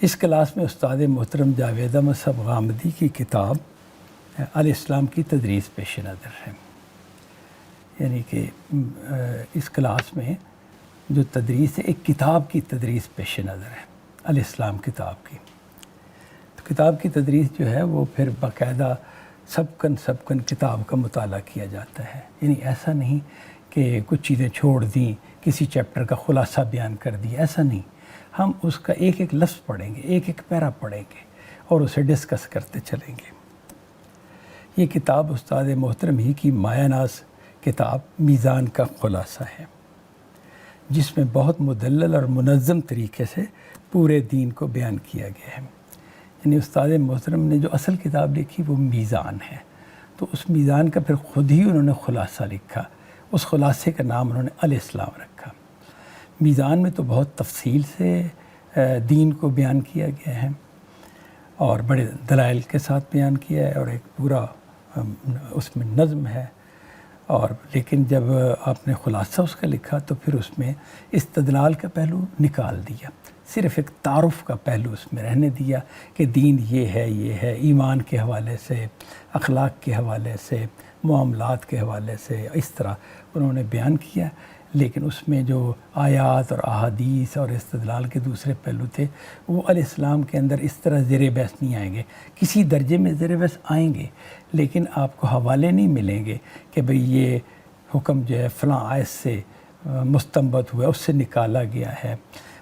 اس class میں استاد محترم جاوید احمد صاحب غامدی کی کتاب الاسلام کی تدریس پیش نظر ہے۔ یعنی کہ اس کلاس میں جو تدریس ہے ایک کتاب کی تدریس پیش نظر ہے، الاسلام کتاب کی۔ تو کتاب کی تدریس جو ہے وہ پھر باقاعدہ سبکن کتاب کا مطالعہ کیا جاتا ہے۔ یعنی ایسا نہیں کہ کچھ چیزیں چھوڑ دیں، کسی چیپٹر کا خلاصہ بیان کر دیا، ایسا نہیں۔ ہم اس کا ایک ایک لفظ پڑھیں گے، ایک ایک پیرا پڑھیں گے اور اسے ڈسکس کرتے چلیں گے۔ یہ کتاب استاد محترم ہی کی مایہ ناز کتاب میزان کا خلاصہ ہے، جس میں بہت مدلل اور منظم طریقے سے پورے دین کو بیان کیا گیا ہے۔ یعنی استاد محترم نے جو اصل کتاب لکھی وہ میزان ہے، تو اس میزان کا پھر خود ہی انہوں نے خلاصہ لکھا، اس خلاصے کا نام انہوں نے الاسلام رکھا۔ میزان میں تو بہت تفصیل سے دین کو بیان کیا گیا ہے اور بڑے دلائل کے ساتھ بیان کیا ہے، اور ایک پورا اس میں نظم ہے۔ اور لیکن جب آپ نے خلاصہ اس کا لکھا تو پھر اس میں استدلال کا پہلو نکال دیا، صرف ایک تعارف کا پہلو اس میں رہنے دیا کہ دین یہ ہے، ایمان کے حوالے سے، اخلاق کے حوالے سے، معاملات کے حوالے سے، اس طرح انہوں نے بیان کیا۔ لیکن اس میں جو آیات اور احادیث اور استدلال کے دوسرے پہلو تھے وہ الاسلام کے اندر اس طرح زیر بحث نہیں آئیں گے۔ کسی درجے میں زیر بحث آئیں گے، لیکن آپ کو حوالے نہیں ملیں گے کہ بھئی یہ حکم جو ہے فلاں آیت سے مستنبط ہوا، اس سے نکالا گیا ہے،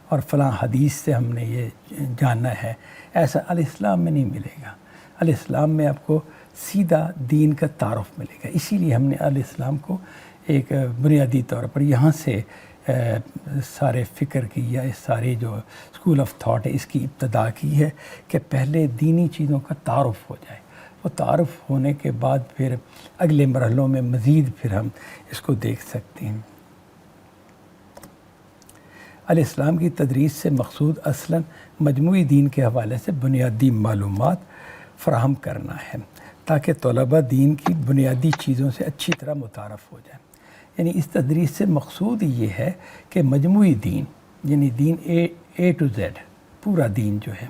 اور فلاں حدیث سے ہم نے یہ جانا ہے۔ ایسا الاسلام میں نہیں ملے گا۔ الاسلام میں آپ کو سیدھا دین کا تعارف ملے گا۔ اسی لیے ہم نے الاسلام کو ایک بنیادی طور پر یہاں سے سارے فکر کی یا اس سارے جو اسکول آف تھاٹ ہے اس کی ابتدا کی ہے کہ پہلے دینی چیزوں کا تعارف ہو جائے، وہ تعارف ہونے کے بعد پھر اگلے مرحلوں میں مزید پھر ہم اس کو دیکھ سکتے ہیں۔ الاسلام کی تدریس سے مقصود اصلاً مجموعی دین کے حوالے سے بنیادی معلومات فراہم کرنا ہے تاکہ طلباء دین کی بنیادی چیزوں سے اچھی طرح متعارف ہو جائیں۔ یعنی اس تدریس سے مقصود یہ ہے کہ مجموعی دین، یعنی دین اے ٹو زیڈ، پورا دین جو ہے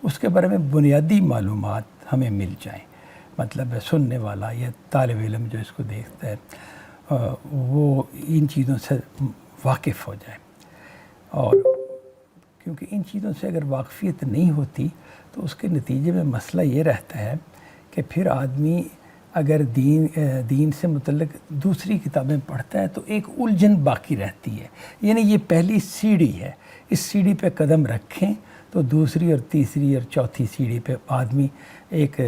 اس کے بارے میں بنیادی معلومات ہمیں مل جائیں۔ مطلب سننے والا یا طالب علم جو اس کو دیکھتا ہے وہ ان چیزوں سے واقف ہو جائے، اور کیونکہ ان چیزوں سے اگر واقفیت نہیں ہوتی تو اس کے نتیجے میں مسئلہ یہ رہتا ہے کہ پھر آدمی اگر دین سے متعلق دوسری کتابیں پڑھتا ہے تو ایک الجھن باقی رہتی ہے۔ یعنی یہ پہلی سیڑھی ہے، اس سیڑھی پہ قدم رکھیں تو دوسری اور تیسری اور چوتھی سیڑھی پہ آدمی ایک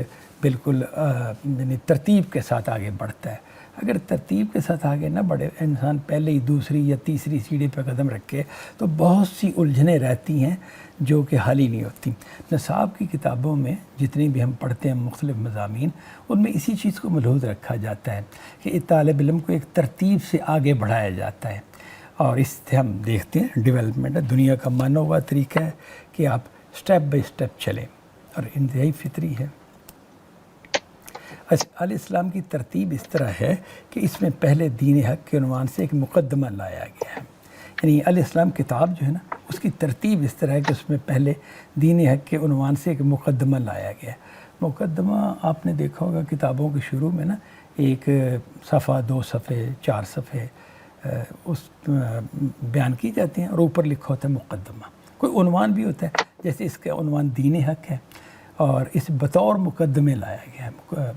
بالکل یعنی ترتیب کے ساتھ آگے بڑھتا ہے۔ اگر ترتیب کے ساتھ آگے نہ بڑھے، انسان پہلے ہی دوسری یا تیسری سیڑھی پہ قدم رکھے تو بہت سی الجھنیں رہتی ہیں جو کہ حل ہی نہیں ہوتی۔ نصاب کی کتابوں میں جتنی بھی ہم پڑھتے ہیں مختلف مضامین، ان میں اسی چیز کو ملحوظ رکھا جاتا ہے کہ طالب علم کو ایک ترتیب سے آگے بڑھایا جاتا ہے، اور اس سے ہم دیکھتے ہیں ڈیولپمنٹ ہے، دنیا کا مانا ہوا طریقہ ہے کہ آپ سٹیپ بائی سٹیپ چلیں، اور انتہائی فطری ہے۔ الاسلام کی ترتیب اس طرح ہے کہ اس میں پہلے دین حق کے عنوان سے ایک مقدمہ لایا گیا ہے۔ یعنی الاسلام کتاب جو ہے نا اس کی ترتیب اس طرح ہے کہ اس میں پہلے دین حق کے عنوان سے ایک مقدمہ لایا گیا ہے۔ مقدمہ آپ نے دیکھا ہوگا کتابوں کے شروع میں نا ایک صفحہ، 2 صفحے، 4 صفحے اس بیان کی جاتی ہیں، اور اوپر لکھا ہوتا ہے مقدمہ، کوئی عنوان بھی ہوتا ہے، جیسے اس کا عنوان دین حق ہے اور اس بطور مقدمے لایا گیا ہے۔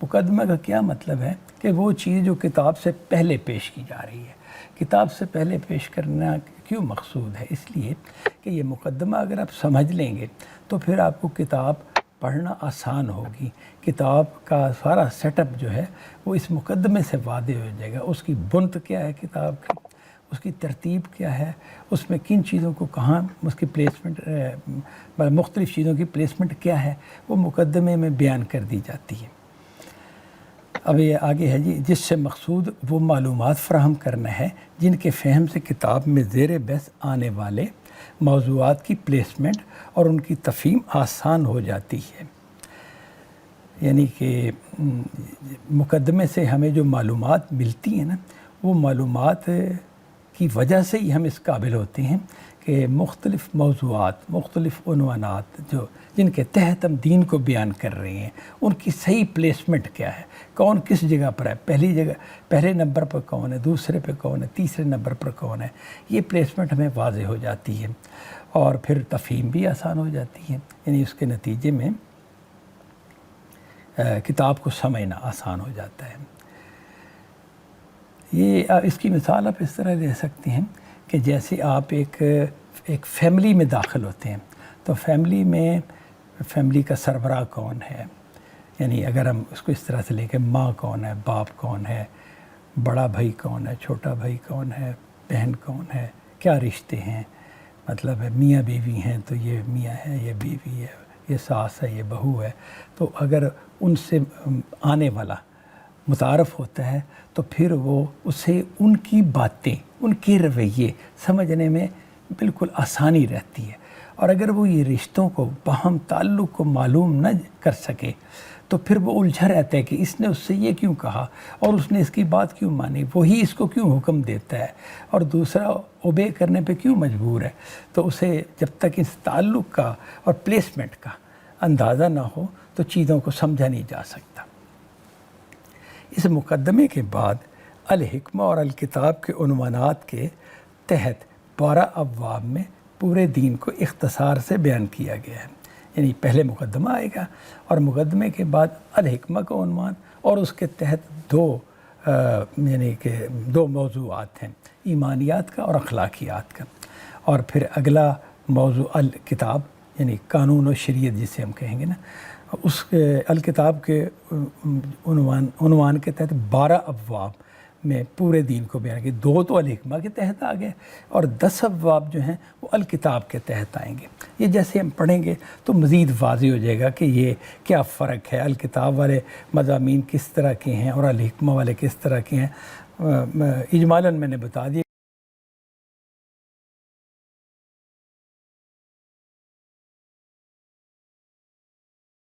مقدمہ کا کیا مطلب ہے کہ وہ چیز جو کتاب سے پہلے پیش کی جا رہی ہے۔ کتاب سے پہلے پیش کرنا کیوں مقصود ہے؟ اس لیے کہ یہ مقدمہ اگر آپ سمجھ لیں گے تو پھر آپ کو کتاب پڑھنا آسان ہوگی۔ کتاب کا سارا سیٹ اپ جو ہے وہ اس مقدمے سے واضح ہو جائے گا، اس کی بنت کیا ہے کتاب کی، اس کی ترتیب کیا ہے، اس میں کن چیزوں کو کہاں اس کی پلیسمنٹ، مختلف چیزوں کی پلیسمنٹ کیا ہے، وہ مقدمے میں بیان کر دی جاتی ہے۔ اب یہ آگے ہے جی، جس سے مقصود وہ معلومات فراہم کرنا ہے جن کے فہم سے کتاب میں زیر بحث آنے والے موضوعات کی پلیسمنٹ اور ان کی تفہیم آسان ہو جاتی ہے۔ یعنی کہ مقدمے سے ہمیں جو معلومات ملتی ہیں نا، وہ معلومات کی وجہ سے ہی ہم اس قابل ہوتے ہیں کہ مختلف موضوعات، مختلف عنوانات جن کے تحت ہم دین کو بیان کر رہے ہیں، ان کی صحیح پلیسمنٹ کیا ہے، کون کس جگہ پر ہے، پہلے نمبر پر کون ہے، دوسرے پہ کون ہے، تیسرے نمبر پر کون ہے، یہ پلیسمنٹ ہمیں واضح ہو جاتی ہے اور پھر تفہیم بھی آسان ہو جاتی ہے، یعنی اس کے نتیجے میں کتاب کو سمجھنا آسان ہو جاتا ہے۔ یہ اس کی مثال آپ اس طرح لے سکتے ہیں کہ جیسے آپ ایک فیملی میں داخل ہوتے ہیں، تو فیملی کا سربراہ کون ہے، یعنی اگر ہم اس کو اس طرح سے لیں کہ ماں کون ہے، باپ کون ہے، بڑا بھائی کون ہے، چھوٹا بھائی کون ہے، بہن کون ہے، کیا رشتے ہیں، مطلب ہے میاں بیوی ہیں تو یہ میاں ہے، یہ بیوی ہے، یہ ساس ہے، یہ بہو ہے، تو اگر ان سے آنے والا متعارف ہوتا ہے تو پھر وہ اسے ان کی باتیں، ان کے رویے سمجھنے میں بالکل آسانی رہتی ہے، اور اگر وہ یہ رشتوں کو باہم تعلق کو معلوم نہ کر سکے تو پھر وہ الجھا رہتا ہے کہ اس نے اس سے یہ کیوں کہا اور اس نے اس کی بات کیوں مانی، وہی اس کو کیوں حکم دیتا ہے اور دوسرا اوبے کرنے پہ کیوں مجبور ہے۔ تو اسے جب تک اس تعلق کا اور پلیسمنٹ کا اندازہ نہ ہو تو چیزوں کو سمجھا نہیں جا سکتا۔ اس مقدمے کے بعد الحکمہ اور الکتاب کے عنوانات کے تحت 12 ابواب میں پورے دین کو اختصار سے بیان کیا گیا ہے، یعنی پہلے مقدمہ آئے گا اور مقدمے کے بعد الحکمہ کا عنوان اور اس کے تحت دو موضوعات ہیں، ایمانیات کا اور اخلاقیات کا، اور پھر اگلا موضوع الکتاب یعنی قانون و شریعت جسے ہم کہیں گے نا، اس الکتاب کے عنوان کے تحت 12 ابواب میں پورے دین کو بیان کیا، 2 تو الحکمہ کے تحت آ گئے اور 10 ابواب جو ہیں وہ الکتاب کے تحت آئیں گے۔ یہ جیسے ہم پڑھیں گے تو مزید واضح ہو جائے گا کہ یہ کیا فرق ہے، الکتاب والے مضامین کس طرح کے ہیں اور الحکمہ والے کس طرح کے ہیں۔ اجمالاً میں نے بتا دیا